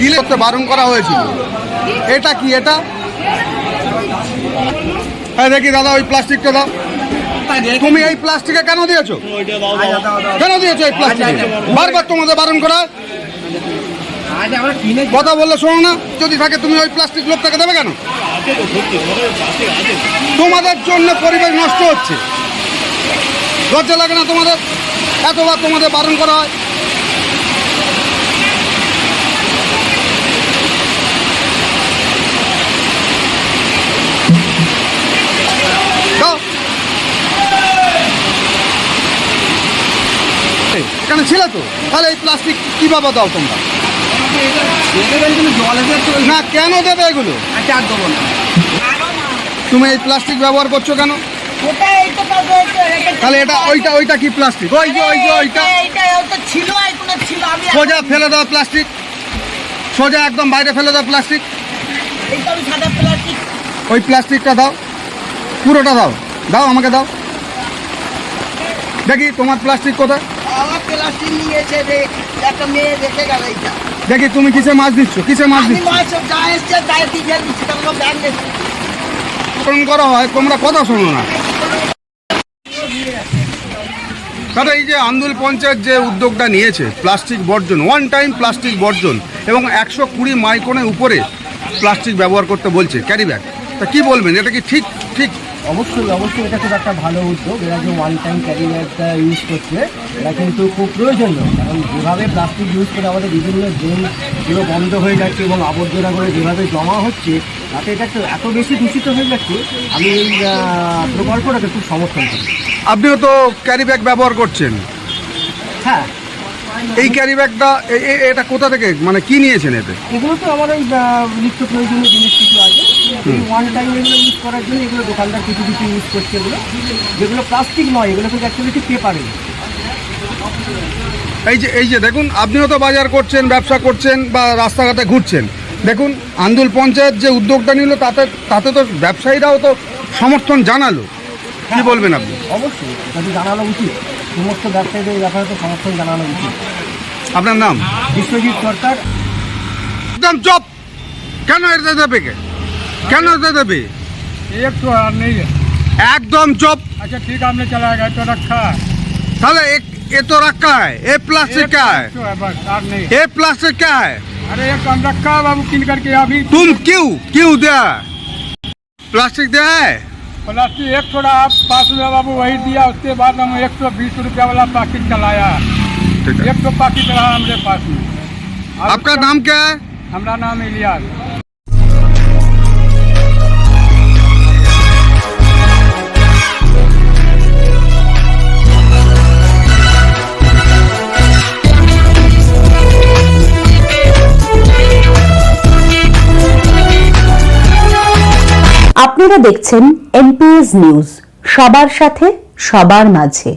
দিলে করতে বারণ করা হয়েছিল। এটা কি? এটা হ্যাঁ দেখি দাদা, ওই প্লাস্টিকটা দাও। তুমি এই প্লাস্টিকে কেন দিয়েছো? কেন দিয়েছো এই প্লাস্টিকে? বারবার তোমাদের বারণ করা। কথা বললে শোনো না, যদি থাকে তুমি ওই প্লাস্টিক লোকটাকে দেবে কেন? তোমাদের জন্য পরিবেশ নষ্ট হচ্ছে, লজ্জা লাগে না তোমাদের? এতবার তোমাদের বারণ করা হয়। এখানে ছিল তো, তাহলে এই প্লাস্টিক কিভাবে দাও তোমরা? না কেন দেবে এগুলো? তুমি এই প্লাস্টিক ব্যবহার করছো কেন? তাহলে এটা ওইটা কি প্লাস্টিক? ওইটা সোজা ফেলে দাও প্লাস্টিক, সোজা একদম বাইরে ফেলে দাও প্লাস্টিক। ওই প্লাস্টিকটা দাও, পুরোটা দাও, দাও আমাকে দাও দেখি তোমার প্লাস্টিক কোথায়। দেখি তুমি কিসে মাছ দিচ্ছ, কিসে মাছ দিচ্ছ? করা হয়, তোমরা কথা শোনো না। দাদা, এই যে আন্দুল পঞ্চায়েত যে উদ্যোগটা নিয়েছে প্লাস্টিক বর্জন, ওয়ান টাইম প্লাস্টিক বর্জন এবং 120 মাইক্রনের উপরে প্লাস্টিক ব্যবহার করতে বলছে ক্যারি ব্যাগ, তা কি বলবেন? এটা কি ঠিক? ঠিক অবশ্যই এটা খুব একটা ভালো উদ্যোগ। এরা যে ওয়ান টাইম ক্যারি ব্যাগটা ইউজ করছে, এটা কিন্তু খুব প্রয়োজনীয়। কারণ যেভাবে প্লাস্টিক ইউজ করে আমাদের বিভিন্ন ড্রেনগুলো বন্ধ হয়ে যাচ্ছে এবং আবর্জনাগুলো যেভাবে জমা হচ্ছে, তাতে এটা এত বেশি দূষিত হয়ে যাচ্ছে। আমি এই প্রকল্পটাকে খুব সমর্থন করি। আপনিও তো ক্যারি ব্যাগ ব্যবহার করছেন। হ্যাঁ, এই ক্যারি ব্যাগটা এটা কোথা থেকে, মানে কি নিয়েছেন এতে? এগুলো তো আমার ওই নিত্য প্রয়োজনীয় জিনিস কিছু আছে, এই ওয়ান টাইম এগুলো ইউজ করার জন্য এগুলো দোকানদার কিছু ইউজ করছে। এগুলো যেগুলো প্লাস্টিক নয়, এগুলো কিন্তু অ্যাকচুয়ালি পেপারের। এই যে দেখুন, আপনিও তো বাজার করছেন, ব্যবসা করছেন বা রাস্তাঘাটে ঘুরছেন, দেখুন আন্দুল পঞ্চায়েত যে উদ্যোগটা নিল তাতে তো ব্যবসায়ীরাও তো সমর্থন জানালো। কি বলবেন আপনি? অবশ্যই তাদের জানানো উচিত, সমস্ত ব্যবসায়ীদের ব্যাপারে তো সমর্থন জানানো উচিত। আপনার নাম? বিশ্বজিৎ সরকার। একদম চপ। কেন এটা দেবে? কেন এটা দেবে? एक तो नहीं है। একদম চপ। अच्छा ठीक है, हमने चलाएगा तो रखा है। তাহলে ये तो रखा है, ये प्लास्टिक क्या है? तो है बस, और नहीं। ये प्लास्टिक क्या है? अरे एक हम रखा है बाबू, किन करके अभी। तुम क्यों दिया प्लास्टिक दिया है? प्लास्टिक एक थोड़ा आप पास में बाबू वही दिया, उसके बाद हम 120 रुपया वाला पैकेट चलाया। 100 पैकेट रहा हमारे पास में। आपका नाम क्या है? हमारा नाम इलियास। আপনারা দেখছেন এনপিএস নিউজ, সবার সাথে সবার মাঝে।